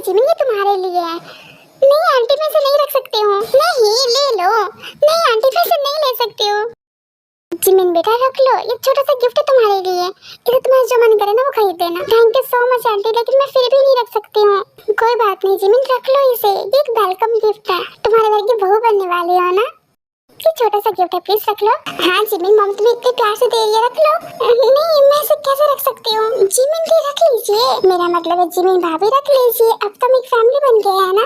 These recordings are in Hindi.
जिमिन ये तुम्हारे लिए है। नहीं आंटी मैं इसे नहीं रख सकती हूँ। नहीं ले लो। नहीं आंटी मैं इसे नहीं ले सकती हूँ। जिमिन बेटा रख लो, ये छोटा सा गिफ्ट है तुम्हारे लिए। इसे तुम्हारा जो मन करे ना वो खरीद लेना। Thank you so much aunty, लेकिन मैं फिर भी नहीं रख सकती हूँ। कोई बात नहीं जिमिन रख लो इसे, ये एक वेलकम गिफ्ट है। तुम्हारे घर की बहू बनने वाली हो ना, ये छोटा सा गिफ्ट है, प्लीज रख लो। हाँ जिमिन मम्मी तुम्हें इतने प्यार से दे रही है, रख लो। नहीं मैं इसे कैसे रख सकती हूँ। जिमिन जी रख लीजिए, मेरा मतलब है जिमिन भाभी रख लीजिए, अब तो हम एक फैमिली बन गए हैं ना।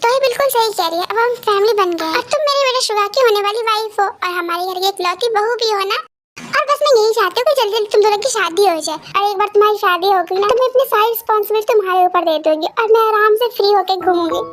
तो ये बिल्कुल सही कह रही है, अब हम फैमिली बन गए हैं। अब तुम मेरे बेटे शुगा की होने वाली वाइफ हो और हमारे घर की इकलौती बहू भी हो ना। और बस मैं यही चाहती हूँ कि जल्दी जल्दी तुम दोनों की शादी हो जाए, और एक बार तुम्हारी शादी हो गई ना तो मैं अपनी सारी रिस्पॉन्सिबिलिटी तुम्हारे ऊपर दे दूंगी और मैं आराम से फ्री होकर घूमूंगी।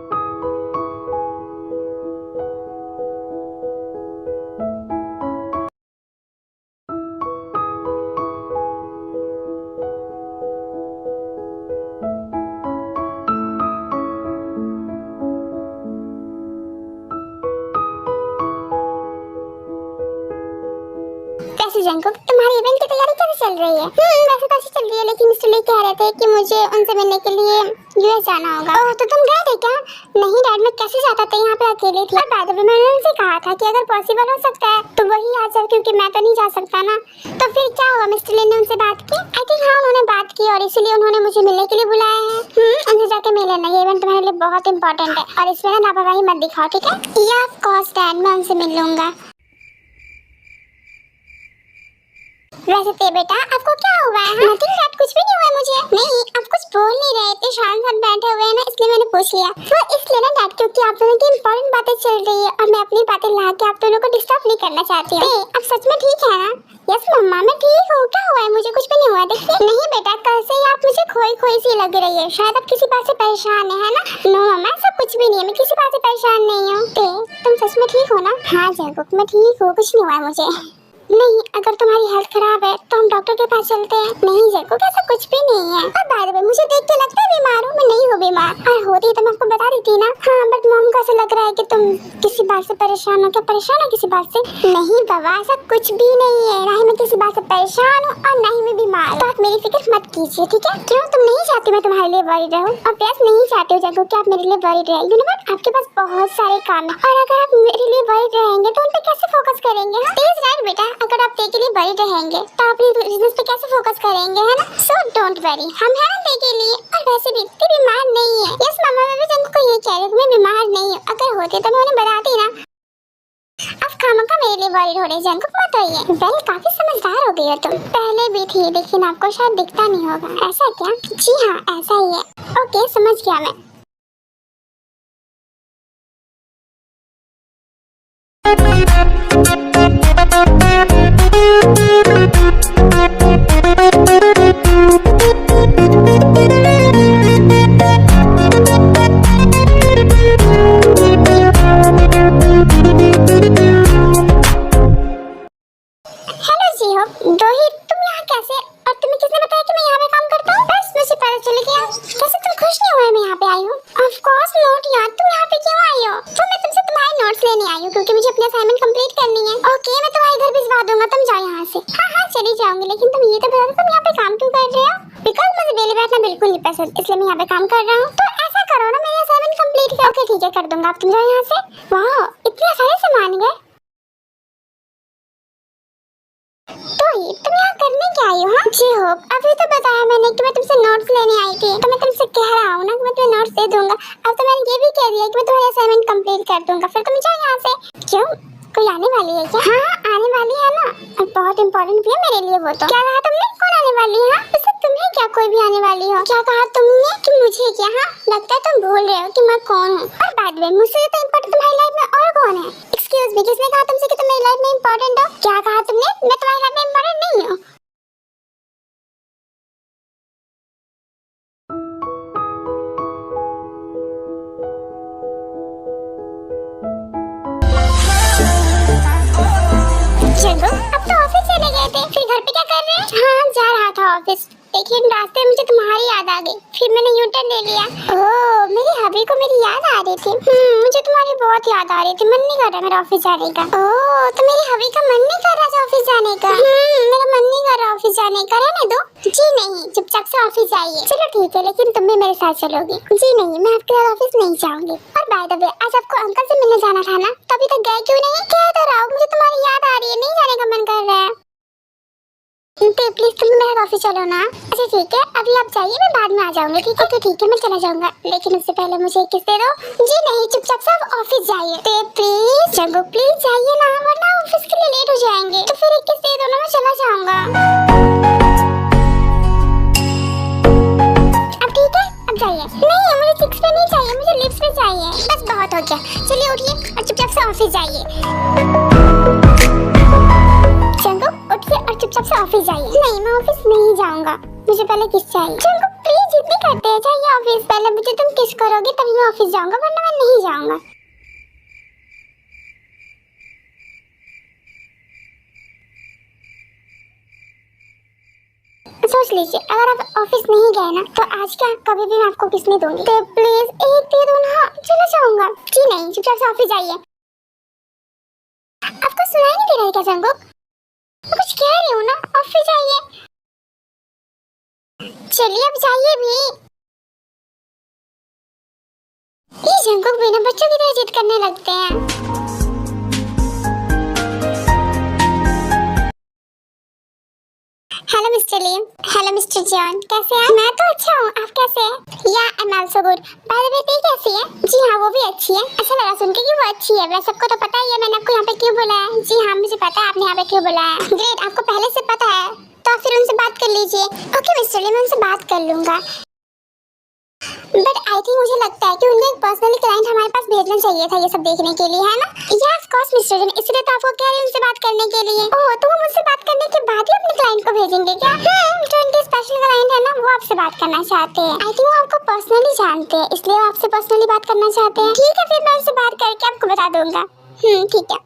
जंकुक तुम्हारी इवेंट की तैयारी कैसे चल रही है? वैसे तो अच्छी चल रही है, लेकिन मिस्टर ली कह रहे थे कि मुझे उनसे मिलने के लिए यूएस जाना होगा। ओह तो तुम गए थे क्या? नहीं डैड मैं कैसे जाता था, यहाँ पे अकेले थी। और बाय द वे मैंने उनसे कहा था कि अगर पॉसिबल हो सकता है तो वही आ जाओ, क्योंकि मैं तो नहीं जा सकता ना। तो फिर क्या हुआ, मिस्टर ली ने उनसे बात की? आई थिंक हाँ उन्होंने बात की और इसीलिए उन्होंने मुझे मिलने के लिए बुलाया है। उनसे जाके मिल लेना, ये इवेंट तुम्हारे लिए बहुत इंपॉर्टेंट है और इसमें लापरवाही मत दिखाओ, ठीक है? या ऑफ कोर्स डैड मैं उनसे मिल लूंगा। वैसे ते बेटा आपको क्या हुआ है? नथिंग डैड कुछ भी नहीं हुआ मुझे। नहीं आप कुछ बोल नहीं रहे थे, शान साथ बैठे हुए हैं ना इसलिए मैंने पूछ लिया। वो इसलिए ना डैड क्योंकि आप दोनों की इंपॉर्टेंट बातें चल रही है और मैं अपनी बातें ला के आप दोनों को डिस्टर्ब नहीं करना चाहती हूँ। आप सच में ठीक है ना? यस मम्मा मैं ठीक हूँ। क्या हुआ है? मुझे कुछ भी नहीं हुआ। देखिए नहीं बेटा कल से ही आप मुझे खोई खोई सी लग रही है, शायद आप किसी बात से परेशान है ना? नो मम्मा ऐसा कुछ भी नहीं है, मैं किसी बात से परेशान नहीं हूँ। तुम सच में ठीक हो ना? हाँ जैकुब मैं ठीक हूँ, कुछ नहीं हुआ है मुझे। नहीं अगर तुम्हारी हेल्थ खराब है तो हम डॉक्टर के पास चलते हैं। नहीं जैकुब ऐसा कुछ भी नहीं है। और बाय द वे मुझे देख के लगता है बीमार हूँ, मैं नहीं हूँ बीमार। और होती तो मैं आपको बता देती ना। हाँ बट मॉम को ऐसा लग रहा है कि तुम किसी बात से परेशान हो। क्या परेशान हो किसी बात से? नहीं बाबा ऐसा कुछ भी नहीं है, ना ही मैं किसी बात से परेशान हूँ और ना ही मैं बीमार। तो आप मेरी फिक्र मत कीजिए ठीक है? क्यों तुम नहीं चाहती मैं तुम्हारे लिए वरीड रहूँ? और प्लस नहीं चाहती हूँ जैकुब कि आप मेरे लिए वरीड रहे। यू नो व्हाट आपके पास बहुत सारे काम है और अगर आप मेरे लिए वरीड रहेंगे तो उन पे कैसे फोकस करेंगे? प्लीज राइट बेटा अगर आप के लिए बड़ी रहेंगे तो आप बिजनेस पे कैसे फोकस करेंगे है ना? सो डोंट वरी हम हैं ना के लिए। और वैसे भी इतनी बीमार नहीं है। यस मामा मैं भी जंकु को ये कह रही हूँ मैं बीमार नहीं हूँ, अगर होती तो मैं उन्हें बताती ना। अब खामखा मेरे लिए वरीड हो रही जंकु मत होइए। वेल काफी समझदार हो गई हो तुम, पहले भी थी लेकिन आपको शायद दिखता नहीं होगा। ऐसा क्या? जी हाँ ऐसा ही है। ओके समझ गया मैं। क्योंकि मुझे अपने असाइनमेंट कंप्लीट करनी है। ओके मैं तुम्हारे घर भिजवा दूंगा, तुम जाओ यहाँ से। हाँ चली जाऊंगी, लेकिन तुम ये तो बता दो तुम यहाँ पे काम क्यों कर रहे हो? बिकॉज मुझे डेली बैठना बिल्कुल नहीं पसंद, इसलिए मैं यहाँ पे काम कर रहा हूँ। तो ऐसा करो ना मेरी असाइनमेंट कंप्लीट करो। ओके ठीक है कर दूंगा, अब तुम जाओ यहाँ से। वाह इतने सारे सामान गए। तो ये तुम यहाँ करने क्या आई हो? जी हो अभी तो बताया मैंने कि मैं तुमसे नोट्स लेने आई थी, तो मैं तुमसे कह रहा हूँ ना कि मैं तुम्हें नोट्स दे दूंगा। अब तो मैंने ये भी कह दिया कि मैं तुम्हारी असाइनमेंट कंप्लीट कर दूंगा, फिर तुम जाओ यहाँ से। क्यों कोई आने वाली है क्या? हाँ आने वाली है ना, और बहुत इम्पोर्टेंट भी है मेरे लिए वो तो। क्या कहा तुमने? कौन आने वाली है? वैसे तुम्हें क्या कोई भी आने वाली हो? क्या कहा तुमने कि मुझे क्या? हाँ लगता है तुम भूल रहे हो कि मैं कौन हूँ। और बाद में मुझसे तो इम्पोर्टेंट तुम्हारी लाइफ में और कौन है? एक्सक्यूज मी, किसने कहा तुमसे कि तुम मेरी लाइफ में इम्पोर्टेंट हो? क्या कहा तुमने? मैं तुम्हारी लाइफ में इम्पोर्टेंट नहीं हूँ। चलो अब तो ऑफिस चले गए थे, फिर घर पे क्या कर रहे हैं? हाँ जा रहा था ऑफिस, लेकिन रास्ते में मुझे तुम्हारी याद आ गई, फिर मैंने यू टर्न ले लिया। ओह मेरी हबी को मेरी याद आ रही थी। मुझे तुम्हारी बहुत याद आ रही थी, मन नहीं कर रहा मेरा ऑफिस जाने का। ओह तो मेरी हबी का मन नहीं कर रहा था ऑफिस जाने का? मेरा मन नहीं कर रहा ऑफिस जाने का, रहने दो। जी नहीं, चुपचाप से ऑफिस जाइए। चलो ठीक है, लेकिन तुम भी मेरे साथ चलोगी? जी नहीं, मैं आपके साथ ऑफिस नहीं जाऊंगी। और बाय द वे आज आपको अंकल से मिलने जाना था ना, तो अभी तक गए क्यों नहीं? कह तो रहा हूँ मुझे तुम्हारी याद आ रही है, नहीं जाने का मन कर रहा है। प्लीज तुम मेरे साथ ऑफिस चलो ना। अच्छा ठीक है, अभी आप जाइए, मैं बाद में आ जाऊंगी। ठीक है तो ठीक है, मैं चला जाऊंगा, लेकिन उससे पहले मुझे एक किस दे दो। जी नहीं, चुपचाप से आप ऑफिस जाइए। प्लीज जंगू प्लीज जाइए ना, वरना ऑफिस के लिए लेट हो जाएंगे। तो फिर एक किस दे दो ना, मैं चला जाऊंगा। अब ठीक है, अब जाइए। नहीं मुझे चिक्स पे नहीं चाहिए, मुझे लिप्स पे चाहिए। बस बहुत हो गया, चलिए उठिए और चुपचाप से ऑफिस जाइए। चंगू उठिए और चुपचाप से ऑफिस जाइए। नहीं मैं ऑफिस नहीं जाऊंगा, मुझे पहले किस चाहिए। चंगू प्लीज इतनी करते हैं, जाइए ऑफिस। पहले मुझे तुम किस करोगे तभी मैं ऑफिस जाऊंगा, वरना मैं नहीं जाऊंगा। सोच लीजिए, अगर आप ऑफिस नहीं गए ना तो आज क्या कभी भी मैं आपको किस नहीं दूंगी। तो प्लीज एक दे दो ना, चला जाऊंगा। जी नहीं, चुपचाप से ऑफिस जाइए। आपको सुनाई नहीं दे रहा है क्या जंगू? कुछ कह रही हूँ ना, ऑफिस जाइए। चलिए अब जाइए भी। ये जंगू बिना बच्चों की तरह जिद करने लगते हैं। हेलो मिस्टर लीम, हेलो मिस्टर जॉन, कैसे हैं? मैं तो अच्छा हूँ, आप कैसे हैं? या I am also good. Bye the वे ती कैसी है? जी हाँ वो भी अच्छी है। अच्छा लगा सुन के कि वो अच्छी है। वैसे सबको तो पता ही है मैंने आपको यहाँ पे क्यों बुलाया है। जी हाँ मुझे पता है आपने यहाँ पे क्यों बुलाया है। ग्रेट, आपको पहले से पता है, तो फिर उनसे बात कर लीजिए। ओके मिस्टर लीम, मैं उनसे बात कर लूंगा। बट आई थिंक मुझे लगता है कि उनको एक पर्सनली क्लाइंट हमारे पास भेजना चाहिए था ये सब देखने के लिए, है ना? या ऑफ कोर्स मिस्टर जन, इसलिए तो आपको कह रही हूं उनसे बात करने के लिए। ओह तो वो मुझसे बात करने के बाद ही अपने क्लाइंट को भेजेंगे क्या? जो इनके स्पेशल क्लाइंट है ना, वो आपसे बात करना चाहते हैं। आई थिंक वो आपको पर्सनली जानते हैं, इसलिए वो आपसे पर्सनली बात करना चाहते हैं। ठीक है फिर मैं उनसे बात करके आपको बता दूंगा। ठीक है।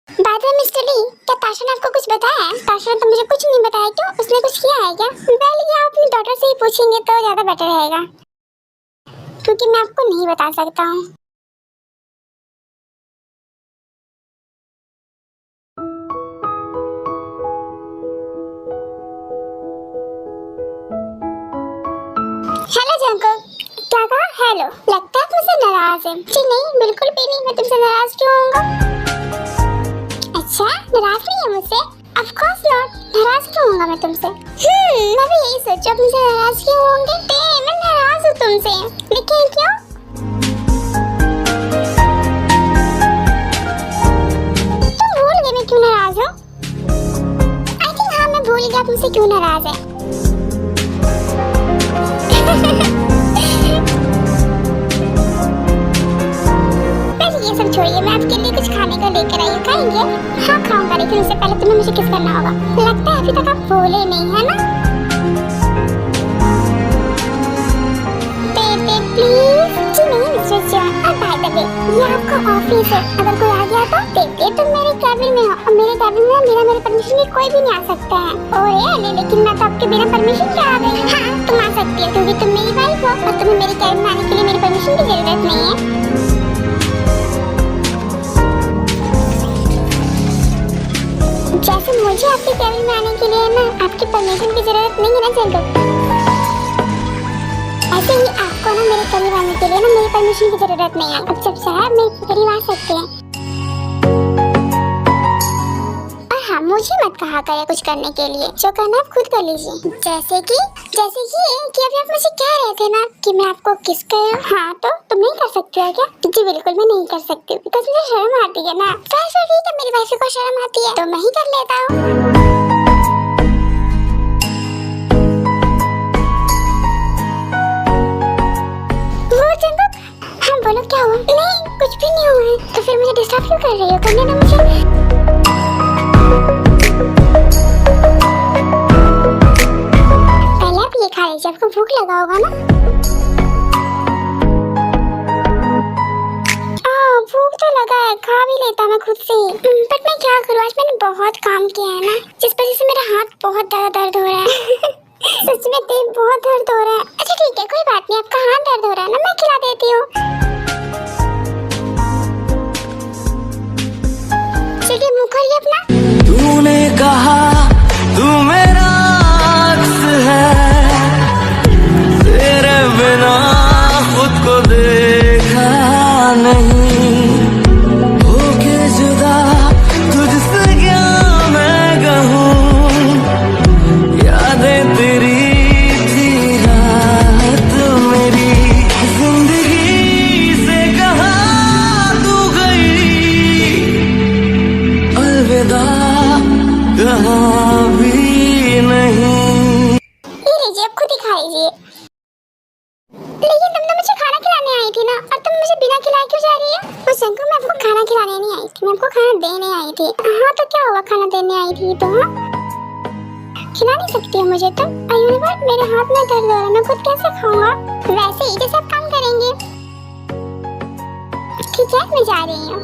बात है मिस्टर ली, क्या ताशा ने आपको कुछ बताया है? ताशा ने तो मुझे कुछ नहीं बताया। क्यों, उसने कुछ किया है क्या? वेल ये आप अपनी डॉटर से ही पूछेंगे तो ज्यादा बेटर रहेगा, क्योंकि मैं आपको नहीं बता सकता हूँ। हेलो जंकुक, क्या कहा? हेलो, लगता है आप मुझसे नाराज हैं। जी नहीं, बिल्कुल भी नहीं, मैं तुमसे नाराज क्यों होऊंगा? अच्छा, नाराज नहीं है मुझसे? ऑफ कोर्स नॉट, नाराज क्यों होऊंगा मैं तुमसे? मैं भी यही सोचा, आप मुझसे नाराज क्यों होंगे? मैं नाराज हूँ तुमसे, लेकिन क्यों? तुम भूल गए मैं क्यों नाराज हूँ? आई थिंक हाँ मैं भूल गया तुमसे क्यों नाराज है। ये सब छोड़िए, मैं आपके लिए कुछ खाने को लेकर आई हूँ, खाएंगे? हाँ खाऊंगा, लेकिन उससे पहले तुम्हें मुझे किस करना होगा। लगता है अभी तक आप भूले नहीं, है ना? Baby please. जी नहीं मिस्टर जॉन, और बाय द वे ये आपका ऑफिस है, अगर कोई आ गया तो बेबी तुम मेरे कैबिन में हो, और मेरे कैबिन में मेरे परमिशन के कोई भी नहीं आ सकता है। ओए लेकिन मैं तो आपके बिना परमिशन के आ गई। हाँ तुम आ सकती हो, क्योंकि तुम मेरी वाइफ हो और तुम्हें मेरे कैबिन में आने के लिए मेरी परमिशन की जरूरत नहीं है। जैसे मुझे आपके कैबिन में आने के लिए ना आपकी परमिशन की जरूरत नहीं है ना जंकुक, ऐसे ही आपको ना मेरे करीब आने के लिए ना मेरी परमिशन की जरूरत नहीं है। अब जब चाहे मेरे करीब आ सकते हैं। और हाँ मुझे मत कहा करे कुछ करने के लिए, जो करना आप खुद कर लीजिए। जैसे कि अभी आप मुझे कह रहे थे ना कि मैं आपको किस करूं। हाँ तो तुम नहीं कर सकते हो क्या? जी बिल्कुल मैं नहीं कर सकती हूँ, बिकॉज़ मुझे शर्म आती है ना। फिर ठीक है, मेरी वाइफ को शर्म आती है तो मैं ही कर लेता हूँ। हाँ बोलो क्या हुआ? नहीं कुछ भी नहीं हुआ है। तो फिर मुझे डिस्टर्ब क्यों कर रही हो? करने दो मुझे। खा लीजिए, आपको भूख लगा होगा ना? भूख तो लगा है, खा भी लेता मैं खुद से। बट मैं क्या करूँ, आज मैंने बहुत काम किया है ना, जिस वजह से मेरा हाथ बहुत ज्यादा दर्द हो रहा है। सच में पेट बहुत दर्द हो रहा है। अच्छा ठीक है, कोई बात नहीं, आपका हाथ दर्द हो रहा है ना, मैं खिला देती हूँ। चलिए मुँह खोलिए अपना। तूने कहा तू मेरा अक्स है, तेरे बिना खुद को देखा नहीं, होके जुदा तुझसे क्या मैं कहूँ, यादें तेरी थी रात मेरी, जिंदगी से कहाँ तू गई, अलविदा कहाँ भी नहीं। ये लीजिए, अब खुद ही खा लीजिए। लेकिन तुम तो मुझे खाना खिलाने आई थी ना, और तुम मुझे बिना खिलाए क्यों जा रही है? उस अंकल मैं आपको खाना खिलाने नहीं आई थी, मैं आपको खाना देने आई थी। हाँ तो क्या हुआ, खाना देने आई थी तो हाँ खिला नहीं सकती हो मुझे तुम? मेरे हाथ में दर्द हो रहा है, मैं खुद कैसे खाऊंगा? वैसे ही जैसे आप काम करेंगे। ठीक है मैं जा रही हूँ,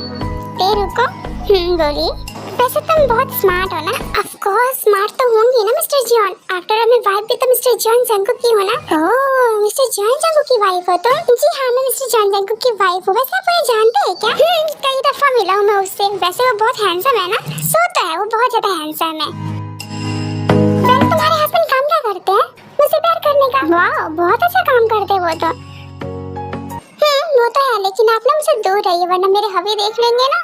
देर रुको। बोलिए। वैसे तुम बहुत स्मार्ट हो ना? ऑफ कोर्स स्मार्ट तो होंगी ना मिस्टर जॉन, आफ्टर ऑल मैं वाइफ भी तो मिस्टर जॉन जंगकुक की हो ना। ओह मिस्टर जॉन जंगकुक की वाइफ हो तुम? जी हाँ मैं मिस्टर जॉन जंगकुक की वाइफ हूँ। वैसे आप मुझे जानते हैं क्या? कई दफा मिला हूँ मैं उससे। वैसे वो बहुत हैंडसम है ना? सो तो है, वो बहुत ज्यादा हैंडसम है। वैसे तुम्हारे हस्बैंड काम क्या करते हैं? मुझसे प्यार करने का। वाह बहुत अच्छा काम करते वो तो। वो तो है, लेकिन आप ना मुझसे दूर रहिए वरना मेरे हबी देख लेंगे ना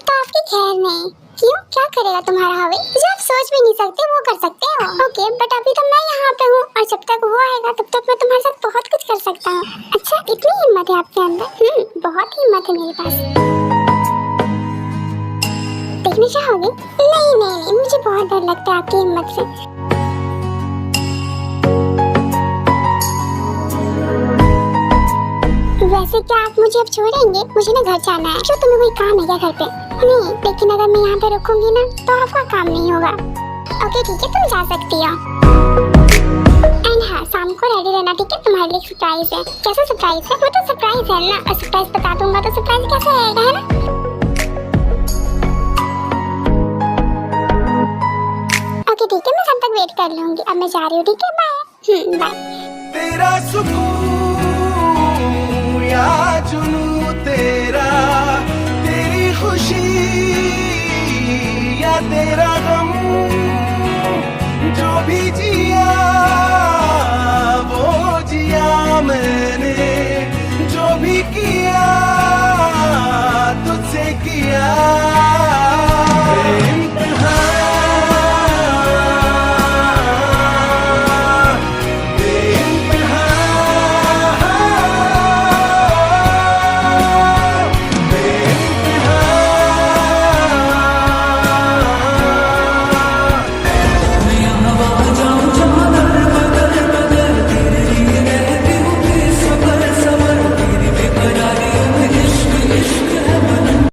तो आपकी खैर नहीं। क्यों, क्या करेगा तुम्हारा हवे? जो आप सोच भी नहीं सकते वो कर सकते हो। ओके बट अभी तो मैं यहाँ पे हूँ और जब तक वो आएगा तब तक मैं तुम्हारे साथ बहुत कुछ कर सकता हूँ। अच्छा इतनी हिम्मत है आपके अंदर? बहुत हिम्मत है मेरे पास। देखना चाहोगे? नहीं मुझे बहुत डर लगता है आपकी हिम्मत से। वैसे क्या आप मुझे अब छोड़ेंगे? मुझे ना घर जाना है। क्यों, तुम्हें कोई काम है क्या घर पे? नहीं, लेकिन अगर मैं यहाँ पे रुकूंगी ना तो आपका काम नहीं होगा। ओके ठीक है, तुम जा सकती हो। एंड हाँ, शाम को रेडी रहना, ठीक है? तुम्हारे लिए सरप्राइज है। कैसा सरप्राइज है? वो तो सरप्राइज है ना, और सरप्राइज बता दूंगा तो सरप्राइज कैसे रहेगा, है ना? ओके ठीक है, मैं शाम तक वेट कर लूंगी। अब मैं जा रही हूँ, ठीक है? Bye bye. तेरा सुकून या जुनून तेरा, तेरी खुशी या तेरा गम, जो भी जिया